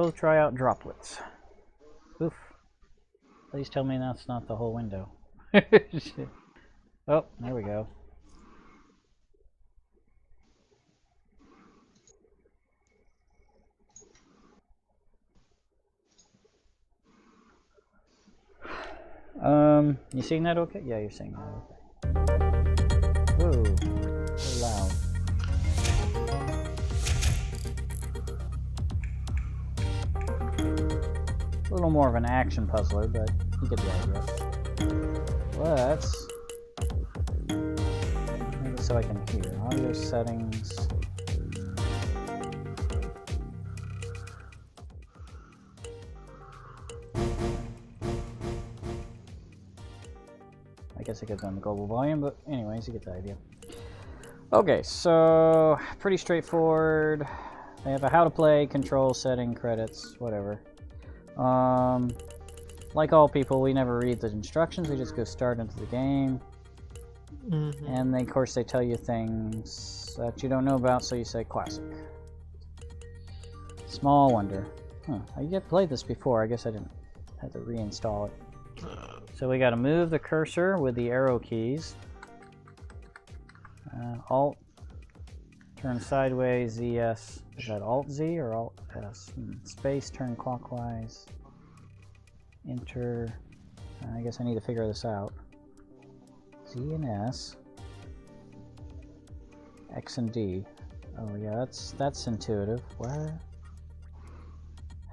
both try out droplets. Oof. Please tell me that's not the whole window. Oh, there we go. You seeing that okay? Yeah, you're seeing that okay. Whoa, so loud. A little more of an action puzzler, but you get the idea. Let's make it so I can hear. Audio settings. I guess I could have done the global volume, but anyways, you get the idea. Okay, so pretty straightforward. They have a how to play, control, setting, credits, whatever. Like all people, we never read the instructions. We just go start into the game. And they, of course, they tell you things that you don't know about, so you say classic. Small wonder. Huh, I get played this before. I guess I didn't have to reinstall it. So we got to move the cursor with the arrow keys. Alt, turn sideways, ZS. Is that Alt Z or Alt S? Space, turn clockwise. Enter. I guess I need to figure this out. Z and S. X and D. Oh yeah, that's intuitive. What?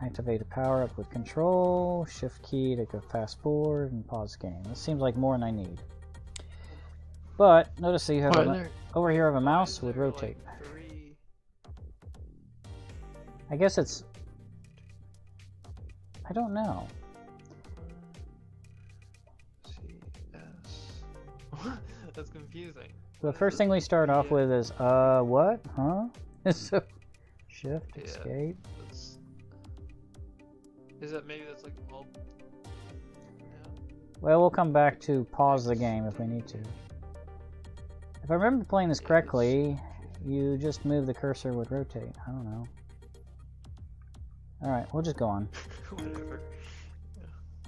Activate a power up with control, shift key to go fast forward, and pause game. This seems like more than I need. But notice that you have over here I have a mouse with rotate. Like I guess it's. I don't know. CS. That's confusing. The first thing we start off with is what? Huh? So shift, Yeah, escape. Is that maybe that's like all? Yeah. Well, we'll come back to pause the game if we need to. If I remember playing this correctly, you just move the cursor with rotate. I don't know. Alright, we'll just go on. Whatever.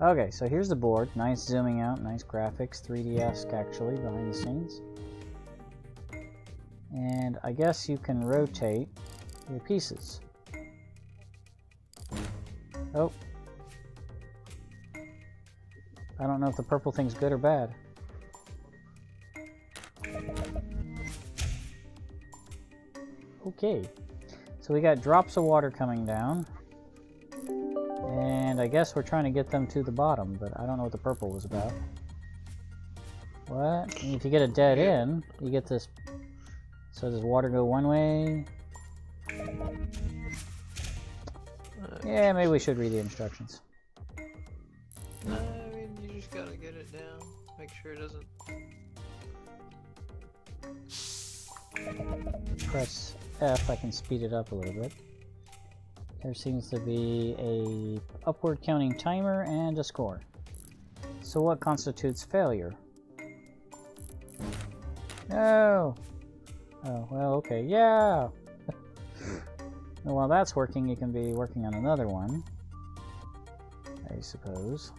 Okay, so here's the board. Nice zooming out, nice graphics, 3D-esque actually behind the scenes. And I guess you can rotate your pieces. Oh. I don't know if the purple thing's good or bad. Okay. So we got drops of water coming down. And I guess we're trying to get them to the bottom, but I don't know what the purple was about. What? And if you get a dead end, you get this. So does water go one way? Yeah, maybe we should read the instructions. I mean, you just gotta get it down. Make sure it doesn't. Press F, I can speed it up a little bit. There seems to be a upward counting timer and a score. So what constitutes failure? No! Oh, well, okay, yeah! And while that's working, you can be working on another one, I suppose.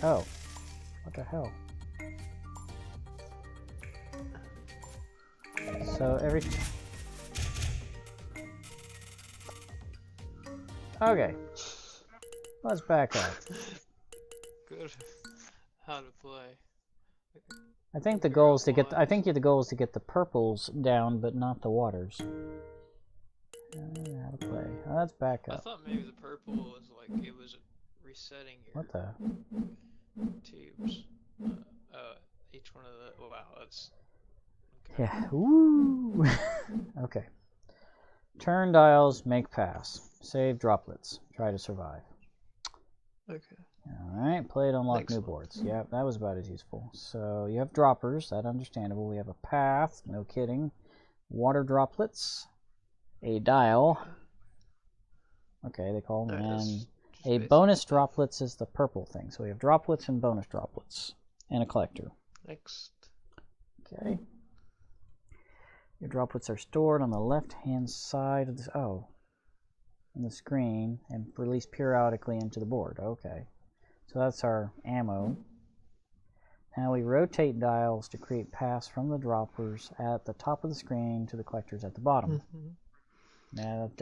Oh, what the hell? So every... Okay, let's back up. Good. How to play. I think the goal is to get. I think the goal is to get the purples down, but not the waters. How to play? Oh, let's back I up. thought maybe the purple was like it was resetting your What the? tubes. Each one of the. Wow, that's. Okay. Yeah. Woo. Okay. Turn dials. Make pass. Save droplets. Try to survive. Okay. Alright, play to unlock new Excellent. boards. Yep, that was about as useful. So you have droppers, that's understandable. We have a path, no kidding. Water droplets. A dial. Okay, they call them. And a bonus droplets is the purple thing. So we have droplets and bonus droplets. And a collector. Next. Okay. Your droplets are stored on the left-hand side of the on the screen and released periodically into the board. Okay, so that's our ammo. Now we rotate dials to create paths from the droppers at the top of the screen to the collectors at the bottom. Now,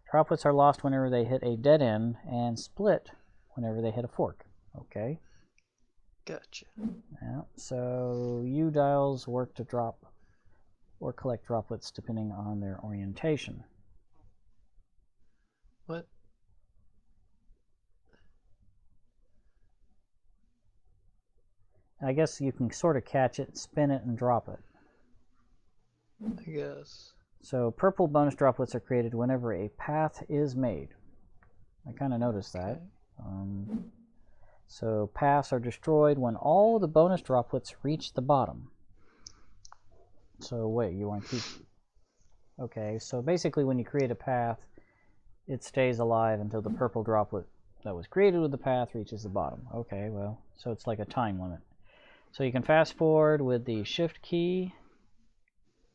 droplets are lost whenever they hit a dead end and split whenever they hit a fork. Okay. Gotcha. Yeah, so U dials work to drop or collect droplets depending on their orientation. What? I guess you can sort of catch it, spin it, and drop it. I guess. So purple bonus droplets are created whenever a path is made. I kind of noticed that. Okay. So paths are destroyed when all the bonus droplets reach the bottom. So wait, you want to keep... Okay, so basically when you create a path, it stays alive until the purple droplet that was created with the path reaches the bottom. Okay, well, so it's like a time limit. So you can fast forward with the shift key,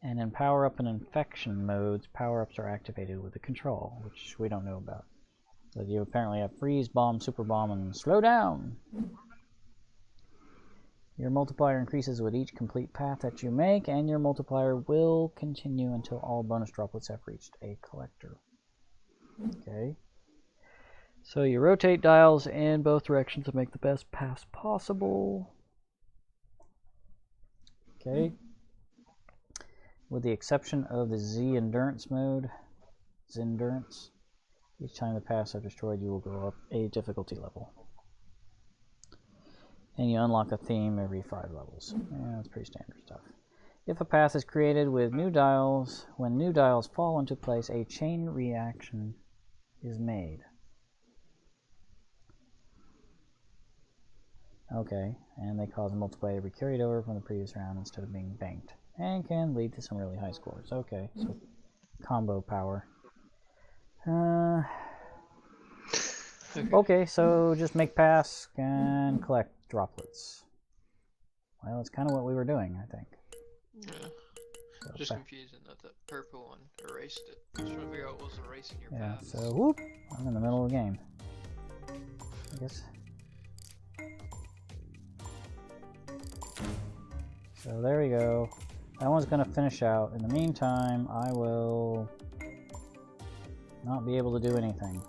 and in power up and infection modes, power-ups are activated with the control, which we don't know about. But you apparently have freeze, bomb, super bomb, and slow down. Your multiplier increases with each complete path that you make, and your multiplier will continue until all bonus droplets have reached a collector. Okay. So you rotate dials in both directions to make the best paths possible. Okay. With the exception of the Z endurance mode, Zendurance, each time the paths are destroyed, you will go up a difficulty level. And you unlock a theme every 5 levels. Yeah, that's pretty standard stuff. If a path is created with new dials, when new dials fall into place, a chain reaction is made. Okay, and they cause a multiplier to be carried over from the previous round instead of being banked, and can lead to some really high scores. Okay, so combo power. Okay, so just make paths and collect droplets. Well, it's kind of what we were doing, I think. Yeah. So Just confusing that the purple one erased it. Just trying to figure out what was erasing your yeah, paths. so whoop, I'm in the middle of the game. I guess. So there we go. That one's going to finish out. In the meantime, I will not be able to do anything.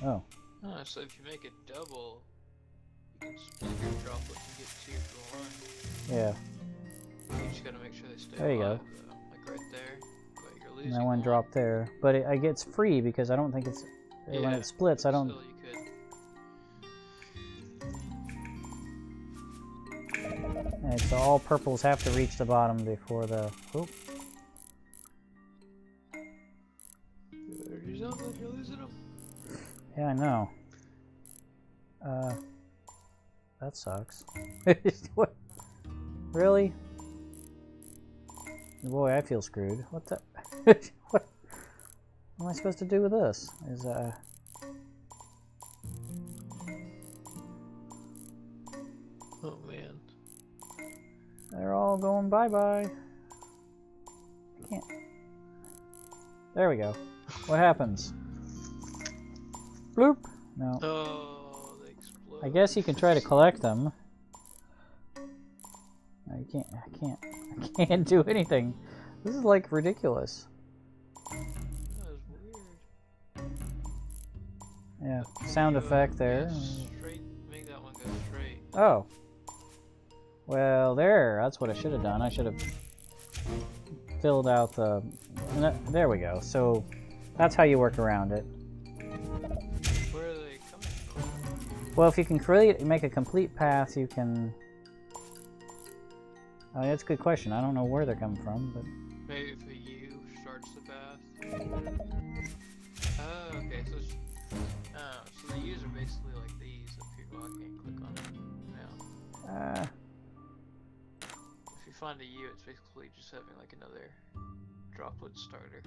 Oh. Oh, so if you make it double, you can split your droplet and get 2 for 1. Yeah. You just gotta make sure they stay There you alive, go. though. Like right there. But you're losing And that one dropped there. But it gets free because I don't think it's... Yeah, when it splits, I don't... Still, you could. And so all purples have to reach the bottom before the... Oop. You're losing them. Yeah, I know. That sucks. What? Really? Boy, I feel screwed. What the... What am I supposed to do with this? Is, Oh, man. They're all going bye-bye. Can't... There we go. What happens? Bloop! No. Oh, they explode. I guess you can try to collect them. No, you can't. I can't do anything. This is like ridiculous. That was weird. Yeah, sound effect there. Straight, make that one go straight. Oh. Well, there. That's what I should have done. I should have filled out the... There we go. So that's how you work around it. Where are they coming from? Well, if you can make a complete path, you can... Oh, that's a good question. I don't know where they're coming from, but... Maybe if a U starts the path. Oh, okay. So the U's are basically like these up here. Well, I can't click on it now. If you find a U, it's basically just having like another droplet starter.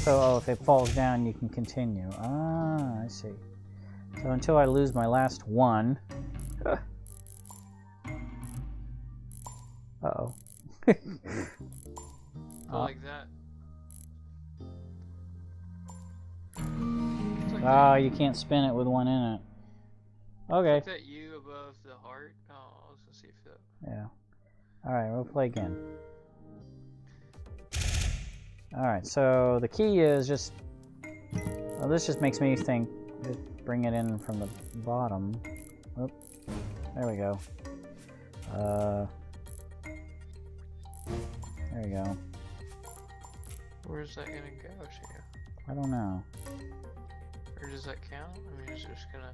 So, oh, if it falls down, you can continue. Ah, I see. So until I lose my last one. Uh-oh. Like that. Oh, you can't spin it with one in it. Okay. Is that U above the heart? Oh, I was gonna see if that. Yeah. Alright, we'll play again. Alright, so the key is just... Well, this just makes me think, just bring it in from the bottom. Oop. There we go. There we go. Where's that gonna go to? I don't know. Or does that count? I mean, is it just gonna...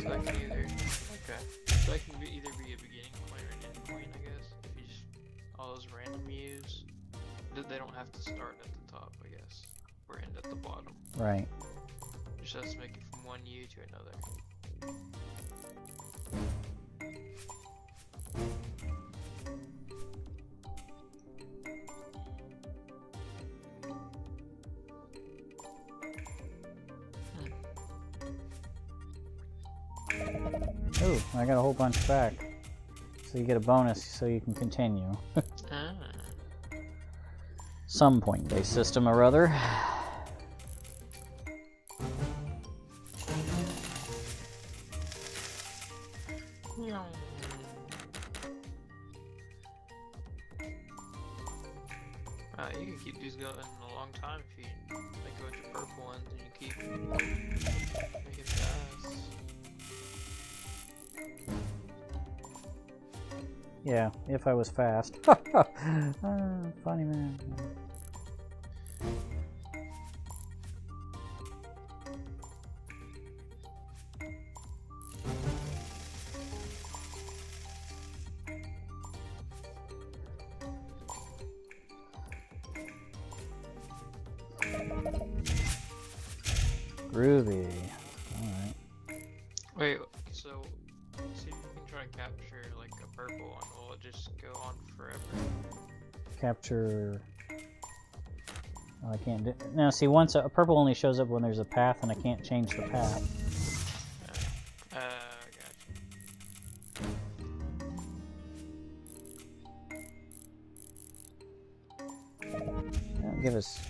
So that can either... Okay. So that can either be a beginning point or an end point, I guess. If you just... All those random U's. They don't have to start at the top, I guess. Or end at the bottom. Right. Just has to make it from one U to another. Ooh, I got a whole bunch back. So you get a bonus so you can continue. Some point-based system or other. You can keep these going a long time if you make a bunch of purple ones and you keep making fast. Yeah, if I was fast. Funny man. Groovy. Alright. Wait, so see if you can try and capture like a purple one. Will it just go on forever? Capture... Oh, I can't do... Now see, once a purple only shows up when there's a path and I can't change the path. Gotcha. Give us...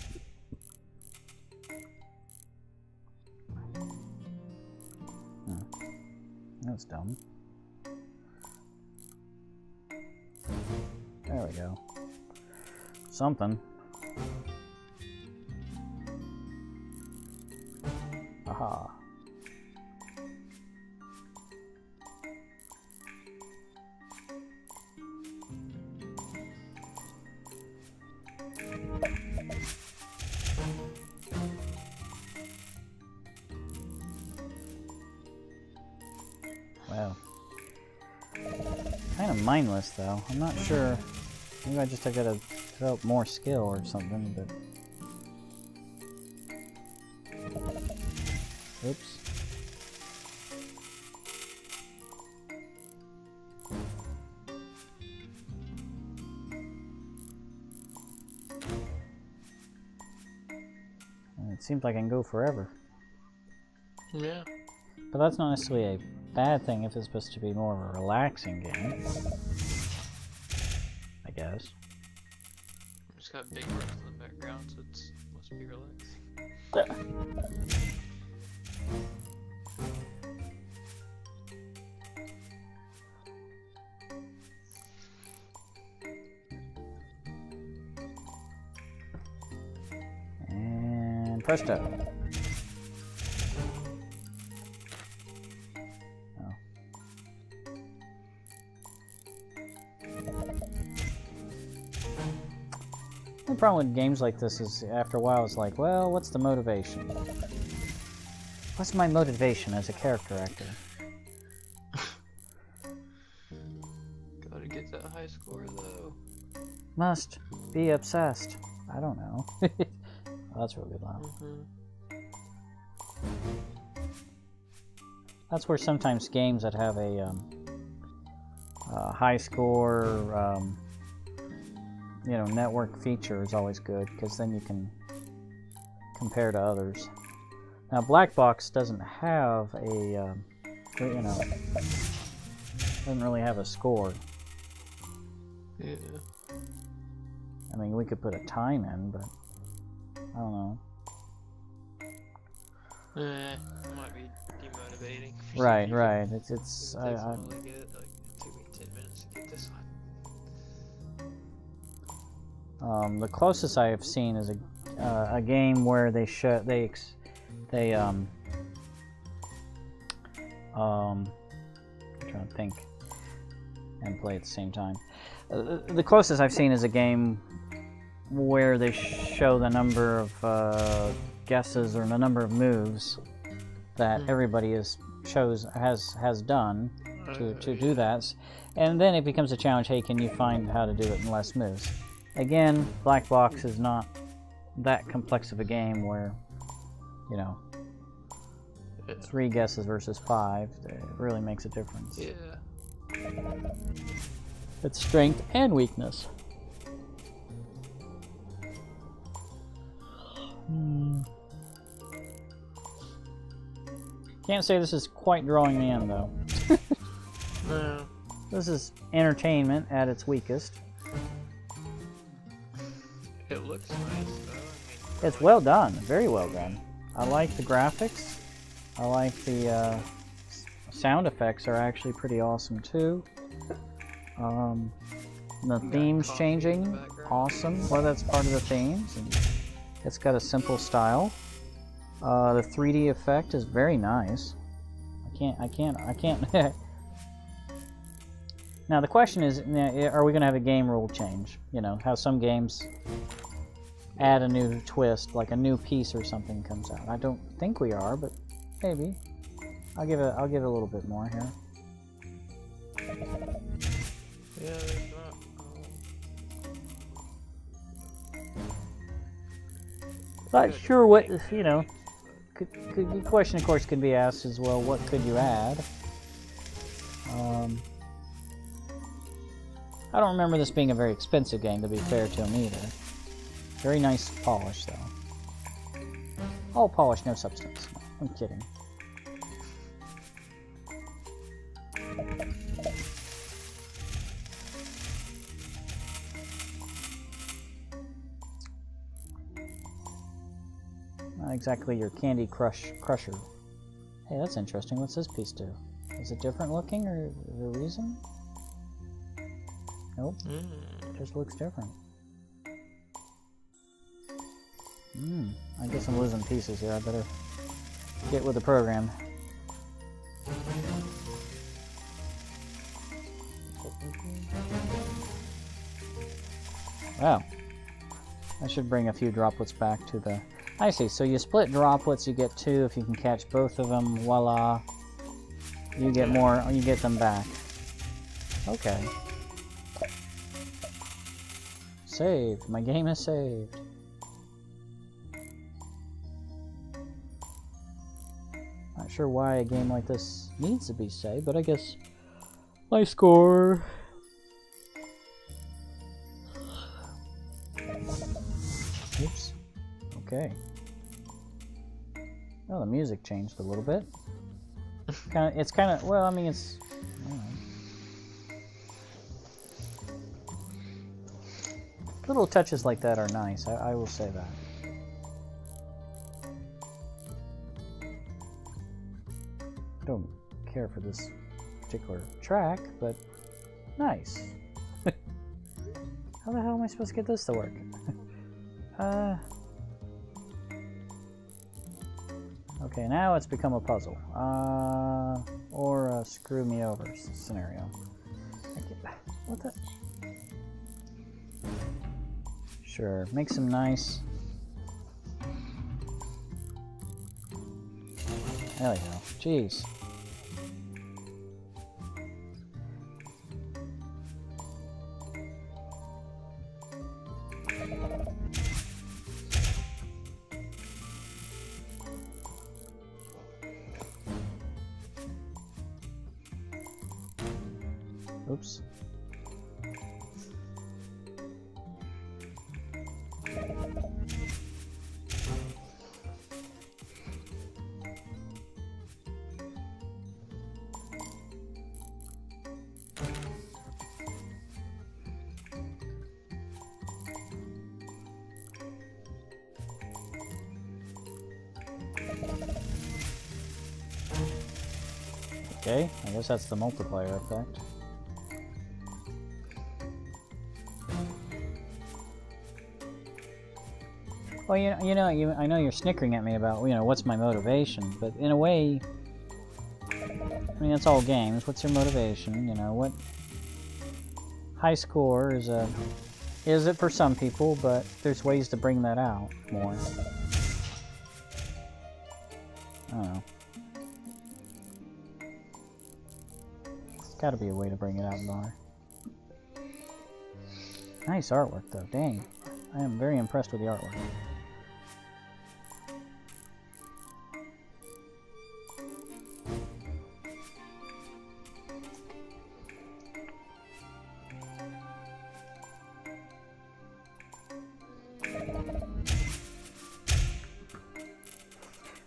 That's dumb. There we go. Something. Aha. Wow. Kind of mindless though. I'm not sure. Maybe I just gotta develop more skill or something, but... Oops. It seems like I can go forever. Yeah. But that's not necessarily a bad thing if it's supposed to be more of a relaxing game. I guess. It's got big rocks in the background, so it must be relaxing. And presto. The problem with games like this is, after a while, it's like, well, what's the motivation? What's my motivation as a character actor? Gotta get that high score, though. Must be obsessed. I don't know. Oh, that's a real good line. That's where sometimes games that have a high score, you know, network feature is always good, because then you can compare to others. Now, Black Box doesn't have a, you know, doesn't really have a score. Yeah. I mean, we could put a time in, but I don't know. It might be demotivating. Right, right. It's. It takes a while to get it. Like, it took me 10 minutes to get this one. The closest I have seen is a game where I'm trying to think and play at the same time. The closest I've seen is a game where they show the number of guesses or the number of moves that everybody has done to do that, and then it becomes a challenge. Hey, can you find how to do it in less moves? Again, Black Box is not that complex of a game where, you know, 3 guesses versus 5, it really makes a difference. Yeah. It's strength and weakness. Can't say this is quite drawing me in, though. No. This is entertainment at its weakest. It looks nice, though. I mean, It's well done, very well done. I like the graphics. I like the sound effects are actually pretty awesome too. The themes changing, awesome. Well, that's part of the themes, and it's got a simple style. The 3D effect is very nice. I can't. Now the question is, are we going to have a game rule change? You know, how some games add a new twist, like a new piece or something comes out. I don't think we are, but maybe. I'll give it a little bit more here. yeah, there's not. Not sure what, you know. The question, of course, could be asked as well. What could you add? I don't remember this being a very expensive game, to be fair to him either. Very nice polish, though. All polish, no substance. No, I'm kidding. Not exactly your Candy Crusher. Hey, that's interesting. What's this piece do? Is it different looking, or is there a reason? Nope. Just looks different. I guess I'm losing pieces here. I better get with the program. Wow. I should bring a few droplets back to the... I see. So you split droplets, you get 2. If you can catch both of them, voila. You get more, you get them back. Okay. Saved. My game is saved. Not sure why a game like this needs to be saved, but I guess my score. Oops. Okay. Oh, the music changed a little bit. It's kind of, well, I mean, it's... I don't know. Little touches like that are nice, I will say that. I don't care for this particular track, but nice. How the hell am I supposed to get this to work? Okay, now it's become a puzzle. Or a screw me over scenario. What the? Sure, make some nice. There we go. Jeez. Oops. Okay, I guess that's the multiplier effect. Well, I know you're snickering at me about, what's my motivation, but in a way, I mean, it's all games. What's your motivation? What high score is it for some people, but there's ways to bring that out more. I don't know. There's got to be a way to bring it out more. Nice artwork, though. Dang. I am very impressed with the artwork.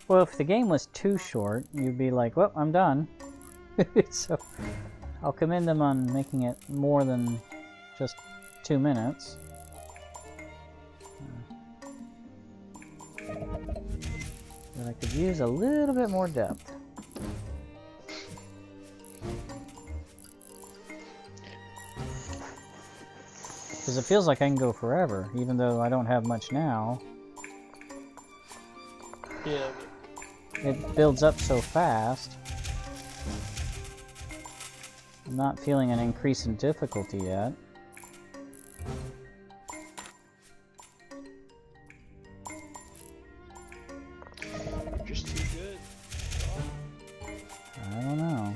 Well, if the game was too short, you'd be like, well, I'm done. So, I'll commend them on making it more than just 2 minutes. But I could use a little bit more depth. Because it feels like I can go forever, even though I don't have much now. Yeah. It builds up so fast. I'm not feeling an increase in difficulty yet. You're just too good. I don't know.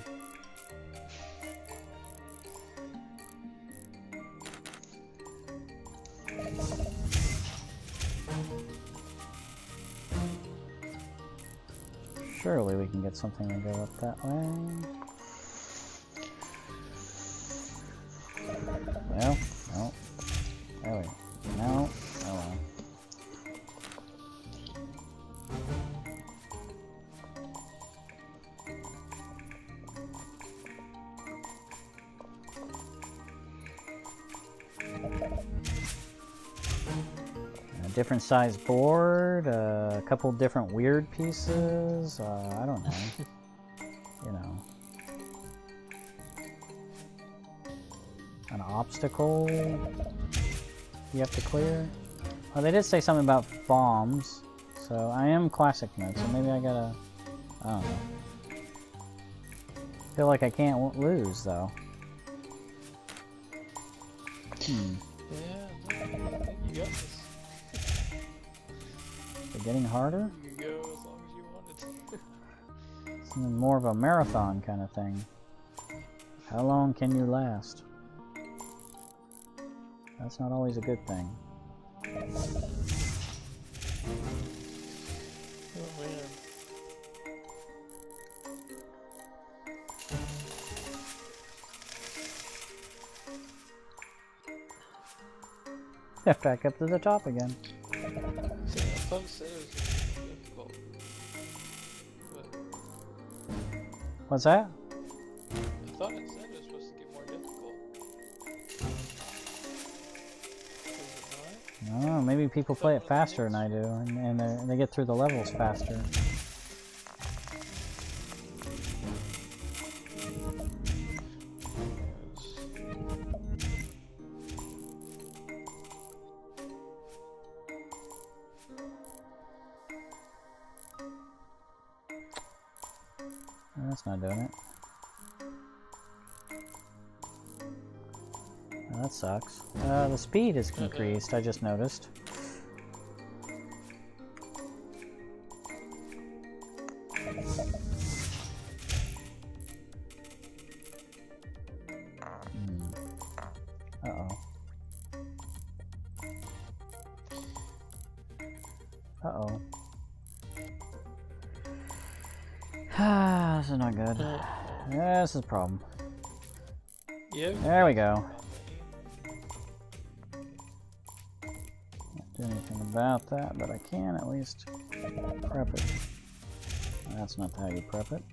Surely we can get something to go up that way. Well, no. There we go. No. Oh well. A different size board, a couple different weird pieces, I don't know. An obstacle you have to clear. Oh, they did say something about bombs, so I am classic mode, so maybe I gotta, I don't know. Feel like I can't lose, though. Yeah, I think you got this. Is it getting harder? You can go as long as you wanted to. Something more of a marathon kind of thing. How long can you last? That's not always a good thing. Oh man. Back up to the top again. See, I thought it said it was difficult. But What's that? I thought it said it was supposed to get more difficult. Was it not? Oh, maybe people play it faster than I do, and they get through the levels faster. That's not doing it. Oh, that sucks. The speed is increased, I just noticed. Uh-oh. Uh-oh. This is not good. Yeah, this is a problem. Yep. There we go. Can't do anything about that, but I can at least prep it. That's not how you prep it.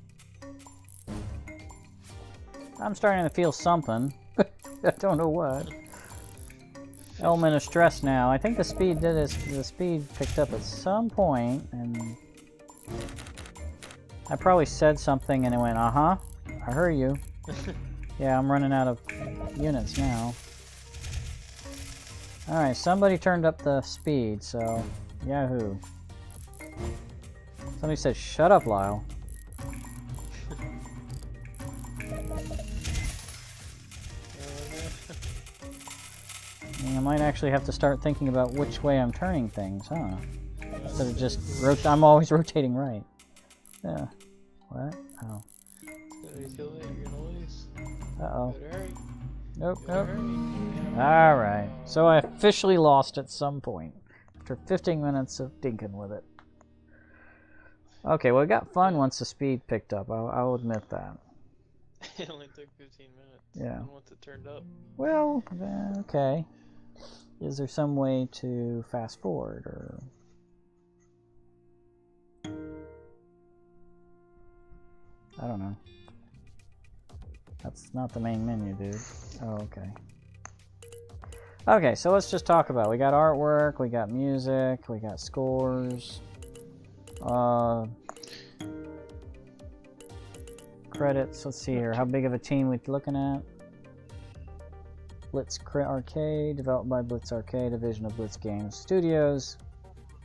I'm starting to feel something. I don't know what. Element of stress now. I think the speed picked up at some point, and I probably said something and it went, uh-huh. I heard you. Yeah, I'm running out of units now. Alright, somebody turned up the speed, so yahoo. Somebody said, shut up, Lyle. I might actually have to start thinking about which way I'm turning things, huh? Instead of just I'm always rotating right. Yeah. What? Oh. Uh-oh. Nope, nope. Alright. So I officially lost at some point. After 15 minutes of dinking with it. Okay, well it got fun once the speed picked up. I'll admit that. It only took 15 minutes. Yeah. Once it turned up. Well, okay. Is there some way to fast forward or... I don't know. That's not the main menu, dude. Oh, okay. Okay, so let's just talk about it. We got artwork, we got music, we got scores. Credits, let's see here. How big of a team we looking at? Blitz Arcade, developed by Blitz Arcade, division of Blitz Games Studios.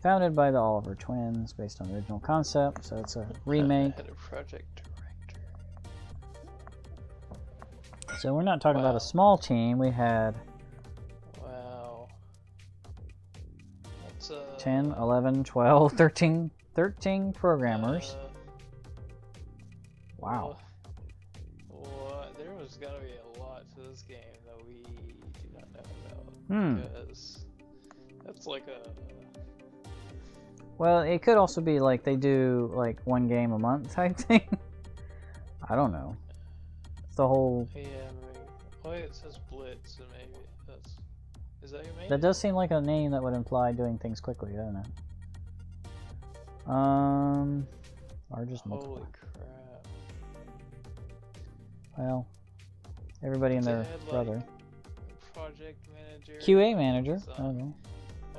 Founded by the Oliver twins, based on the original concept, so it's a remake. Head of project director. So we're not talking about a small team. We had... Wow. What's 10, 11, 12, 13 programmers. Wow. There was gotta be a lot to this game that we do not know about. Because that's like a... Well, it could also be like they do like one game a month type thing. I don't know. It's the whole... Yeah, maybe. Oh, it says Blitz, so maybe that's... Is that your main? That does seem like a name that would imply doing things quickly, doesn't it? Or just multiply. Holy crap. Well, everybody and their brother. Like, project manager. QA manager. Okay.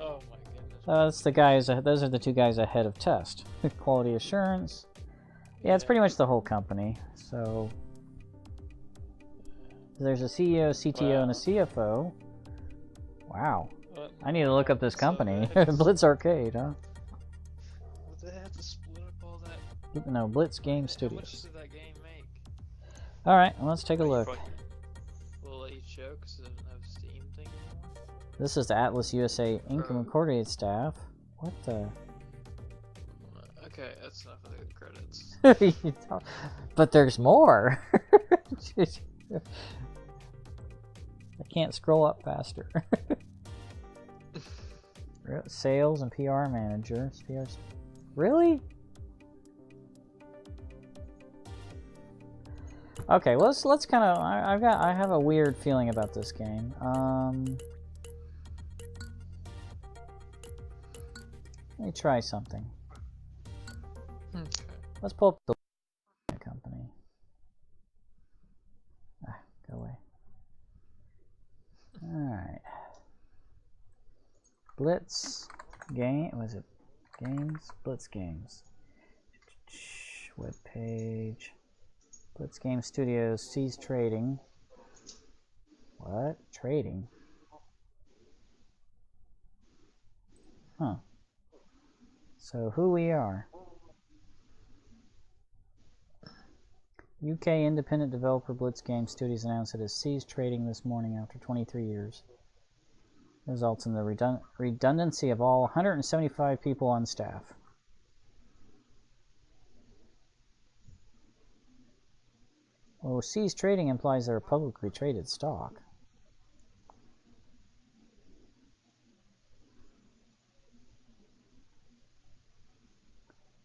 Oh my goodness. That's the guys. Those are the two guys ahead of test. Quality assurance. Yeah, it's pretty much the whole company. So there's a CEO, CTO, and a CFO. Wow. I need to look up this company. Blitz Arcade, huh? Would they have to split up all that? No, Blitz Game How Studios. much did that game make? Alright, well, let's take a look. Will let you show because it doesn't have Steam thing anymore? This is the Atlas USA Inc. Incorporated staff. What the? Okay, that's enough of the credits. But there's more. I can't scroll up faster. Sales and PR manager. Really? Okay, well, let's kind of. I have a weird feeling about this game. Let me try something. Okay. Let's pull up the company. Go away. Alright. Blitz game, was it games? Blitz games. Web page. Blitz Game Studios sees trading. What? Trading? Huh. So who we are? UK independent developer Blitz Game Studios announced it has ceased trading this morning after 23 years. Results in the redundancy of all 175 people on staff. Well, ceased trading implies they're a publicly traded stock.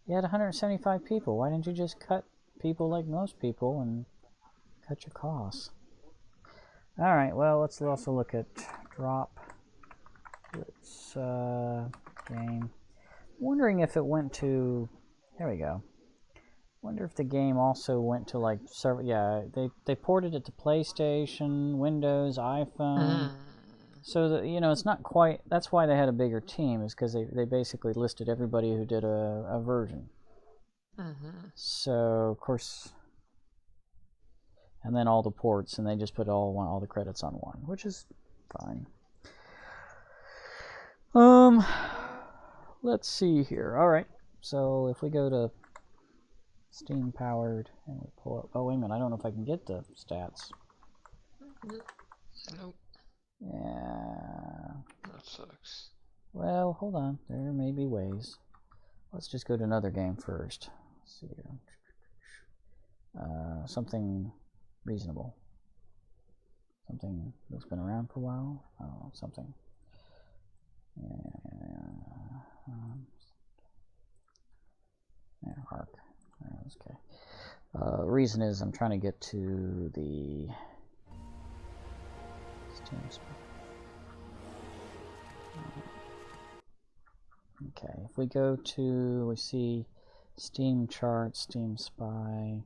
You had 175 people. Why didn't you just cut people like most people and cut your costs? Alright, well, let's also look at Droplitz game. Wondering if it went to... There we go. Wonder if the game also went to like server. Yeah, they ported it to PlayStation, Windows, iPhone. So that, you know, it's not quite. That's why they had a bigger team, is because they basically listed everybody who did a version. So of course, and then all the ports, and they just put all the credits on one, which is fine. Let's see here. All right, so if we go to Steam powered and we pull up. Oh wait a minute, I don't know if I can get the stats. Nope. Yeah. That sucks. Well, hold on. There may be ways. Let's just go to another game first. Let's see here. Something reasonable. Something that's been around for a while. Oh, something. Yeah, Arc. Okay. Reason is I'm trying to get to the Steam Spy. Okay, if we go to, we see Steam Chart, Steam Spy.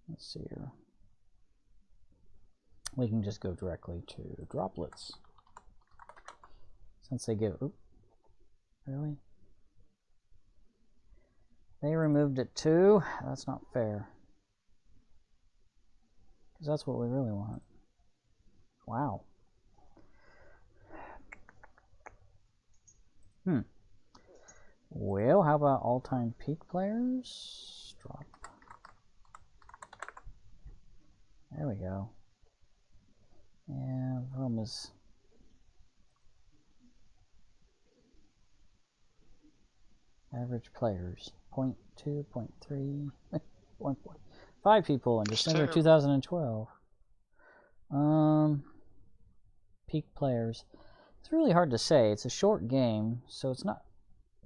Let's see here. We can just go directly to Droplitz. Since they give, oop, really? They removed it too? That's not fair. Because that's what we really want. Wow. Well, how about all-time peak players? Drop. There we go. Yeah, the problem is average players. 0.2, 0.3, 1.5 people in December 2012. Peak players. It's really hard to say. It's a short game, so it's not.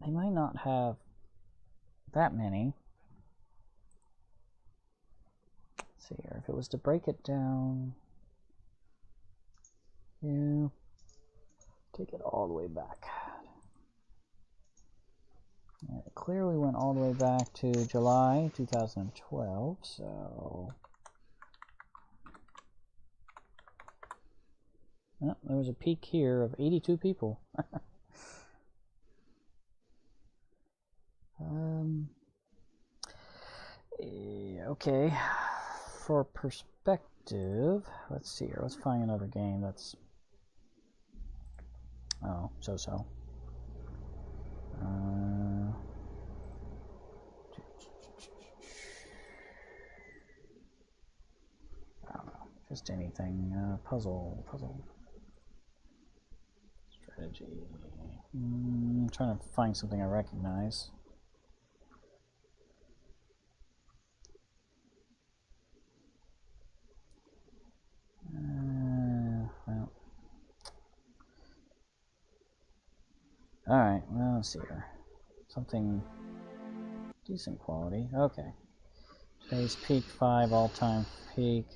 They might not have that many. Let's see here. If it was to break it down, yeah, take it all the way back. Yeah, it clearly went all the way back to July 2012, so oh, there was a peak here of 82 people. Okay, for perspective, let's see here. Let's find another game that's so-so. I don't know, just anything. Puzzle. Strategy. I'm trying to find something I recognize. Well. Alright, well, let's see here. Something decent quality. Okay. Today's peak 5, all-time peak.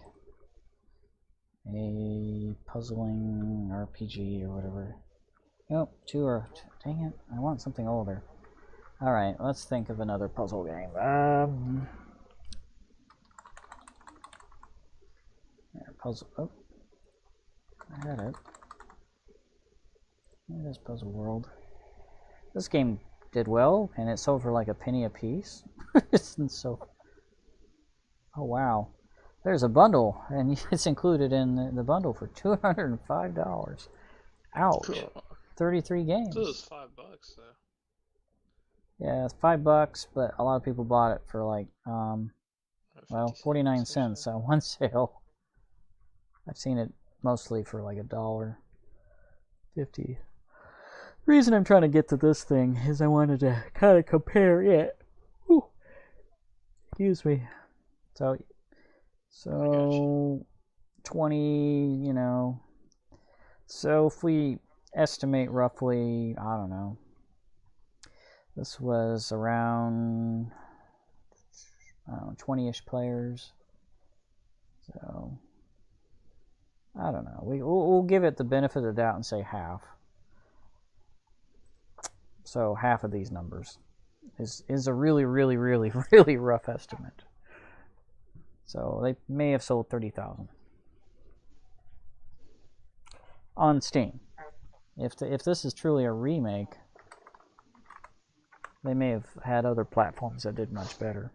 A puzzling RPG or whatever. Nope, 2 or... Dang it, I want something older. Alright, let's think of another puzzle game. Puzzle... Oh. I had it. There's Puzzle World. This game did well, and it sold for like a penny a piece. Isn't so... Oh, wow. There's a bundle, and it's included in the bundle for $205. Ouch. Cool. 33 games. This is $5 though. Yeah, it's $5, but a lot of people bought it for like, well, 49 cents on one sale. I've seen it mostly for like $1.50. The reason I'm trying to get to this thing is I wanted to kind of compare it. Whew. Excuse me. So 20, you know. So if we estimate roughly, I don't know. This was around, I don't know, 20-ish players. So I don't know. We'll give it the benefit of the doubt and say half. So half of these numbers is a really, really, really, really rough estimate. So they may have sold 30,000 on Steam. If this is truly a remake, they may have had other platforms that did much better.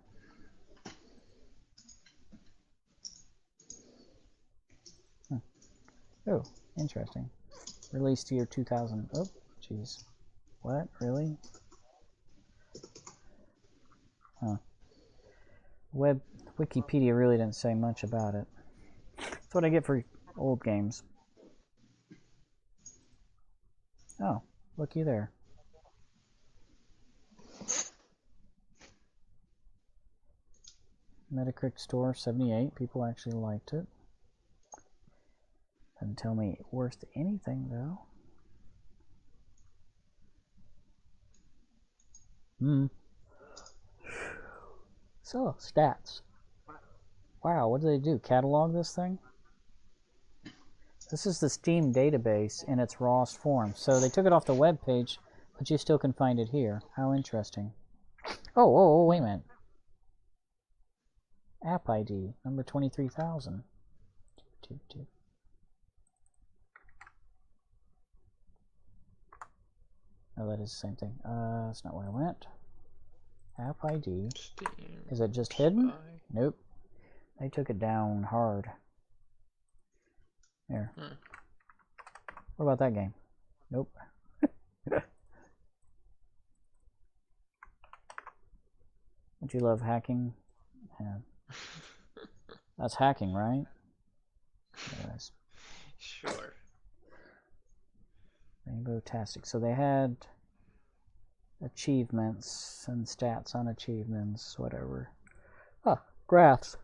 Oh, interesting. Released year 2000. Oh, jeez. What? Really? Huh. Wikipedia really didn't say much about it. That's what I get for old games. Oh, looky there. Metacritic score 78. People actually liked it. Doesn't tell me worth anything though. So, stats. Wow, what do they do? Catalog this thing? This is the Steam database in its rawest form. So they took it off the web page, but you still can find it here. How interesting. Oh, wait a minute. App ID, number 23,000. Oh, that is the same thing. That's not where I went. App ID. Steam. Is it just hidden? Nope. They took it down hard. There. What about that game? Nope. Don't you love hacking? Yeah. That's hacking, right? Yes. Sure. Rainbow-tastic. So they had achievements and stats on achievements, whatever. Ah, graphs.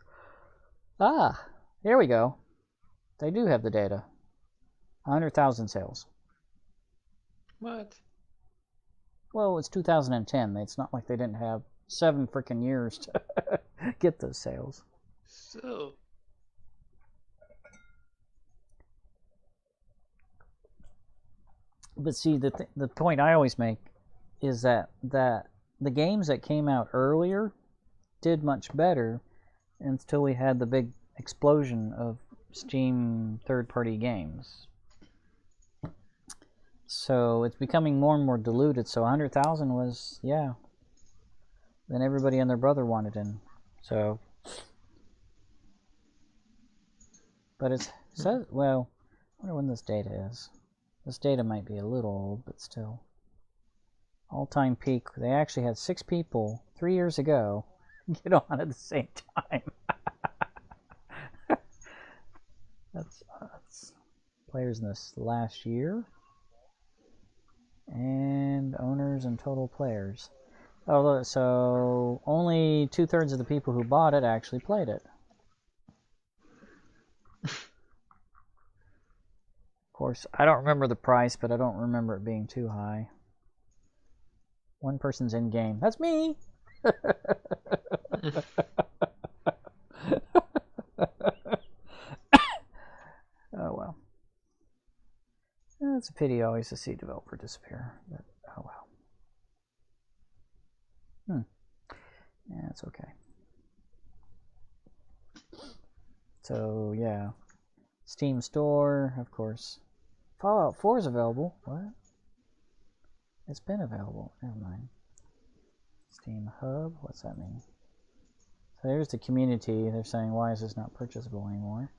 Ah, here we go. They do have the data. 100,000 sales. What? Well, it's 2010. It's not like they didn't have 7 freaking years to get those sales. So. But see, the point I always make is that the games that came out earlier did much better until we had the big explosion of Steam third-party games. So it's becoming more and more diluted. So 100,000 was, yeah. Then everybody and their brother wanted in. So, but it says, well, I wonder when this data is. This data might be a little old, but still. All-time peak. They actually had 6 people 3 years ago get on at the same time. That's players in this last year. And owners and total players. Oh, so only 2/3 of the people who bought it actually played it. Of course, I don't remember the price, but I don't remember it being too high. One person's in game. That's me. Oh well. It's a pity always to see a developer disappear, but oh well. Yeah, it's okay. So yeah, Steam Store, of course. Fallout 4 is available. What? It's been available. Never mind. Steam Hub. What's that mean? So there's the community. They're saying, why is this not purchasable anymore?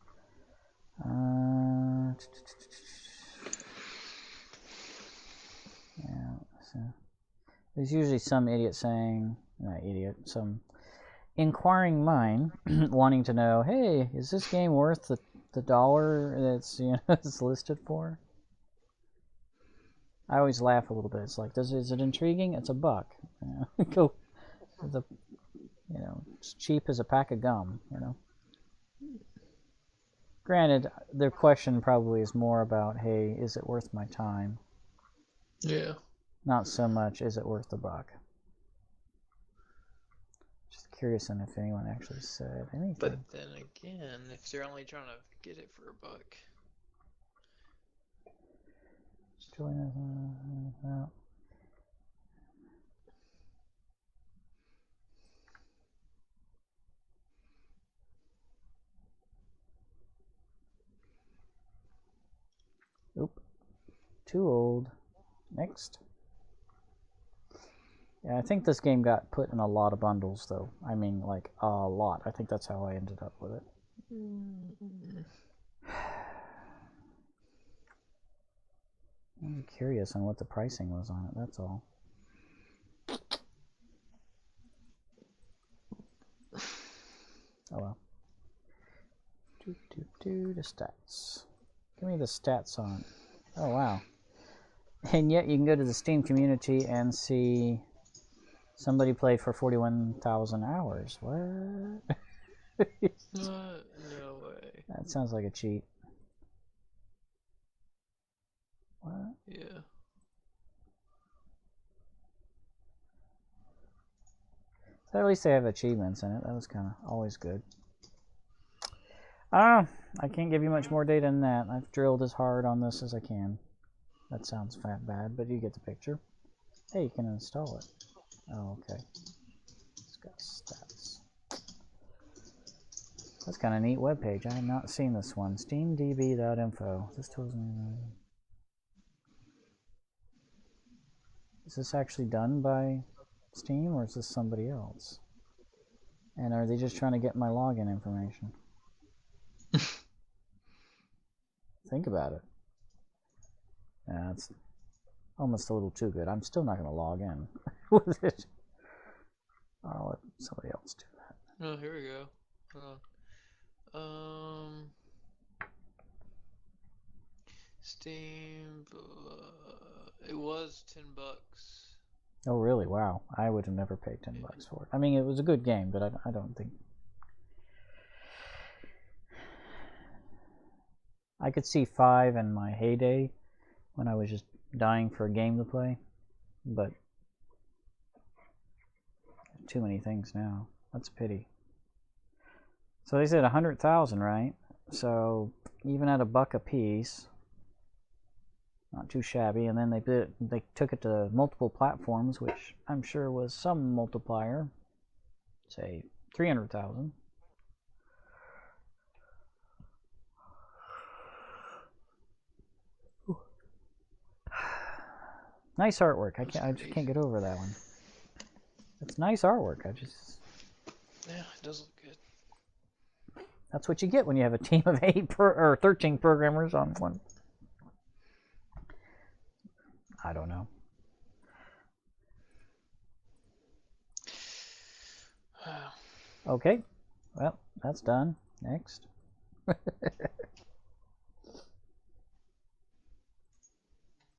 Yeah. So there's usually some idiot saying, not idiot, some inquiring mind wanting to know, hey, is this game worth the dollar that's it's listed for? I always laugh a little bit. It's like, is it intriguing? It's $1. Go, it's cheap as a pack of gum. Granted, the question probably is more about, hey, is it worth my time? Yeah. Not so much, is it worth $1? Just curious on if anyone actually said anything. But then again, if they're only trying to get it for $1. Oop. Too old. Next. Yeah, I think this game got put in a lot of bundles, though. I mean, like, a lot. I think that's how I ended up with it. curious on what the pricing was on it, that's all. Oh well. The stats. Give me the stats on. Oh wow. And yet you can go to the Steam community and see somebody played for 41,000 hours. What? No way. That sounds like a cheat. What? Yeah. So at least they have achievements in it. That was kind of always good. I can't give you much more data than that. I've drilled as hard on this as I can. That sounds bad, but you get the picture. Hey, you can install it. Oh, okay. It's got stats. That's kind of a neat webpage. I have not seen this one. SteamDB.info. This tool's... Is this actually done by Steam, or is this somebody else? And are they just trying to get my login information? Think about it. Yeah, it's almost a little too good. I'm still not going to log in with it. I'll let somebody else do that. Oh, here we go. Hold on. Steam. It was $10. Oh, really? Wow. I would have never paid $10 for it. I mean, it was a good game, but I don't think... I could see 5 in my heyday when I was just dying for a game to play, but too many things now. That's a pity. So they said 100,000, right? So even at $1 a piece, not too shabby. And then they took it to multiple platforms, which I'm sure was some multiplier. Say 300,000. Nice artwork. I just can't get over that one. It's nice artwork. Yeah, it does look good. That's what you get when you have a team of 13 programmers on one. I don't know. Okay. Well, that's done. Next.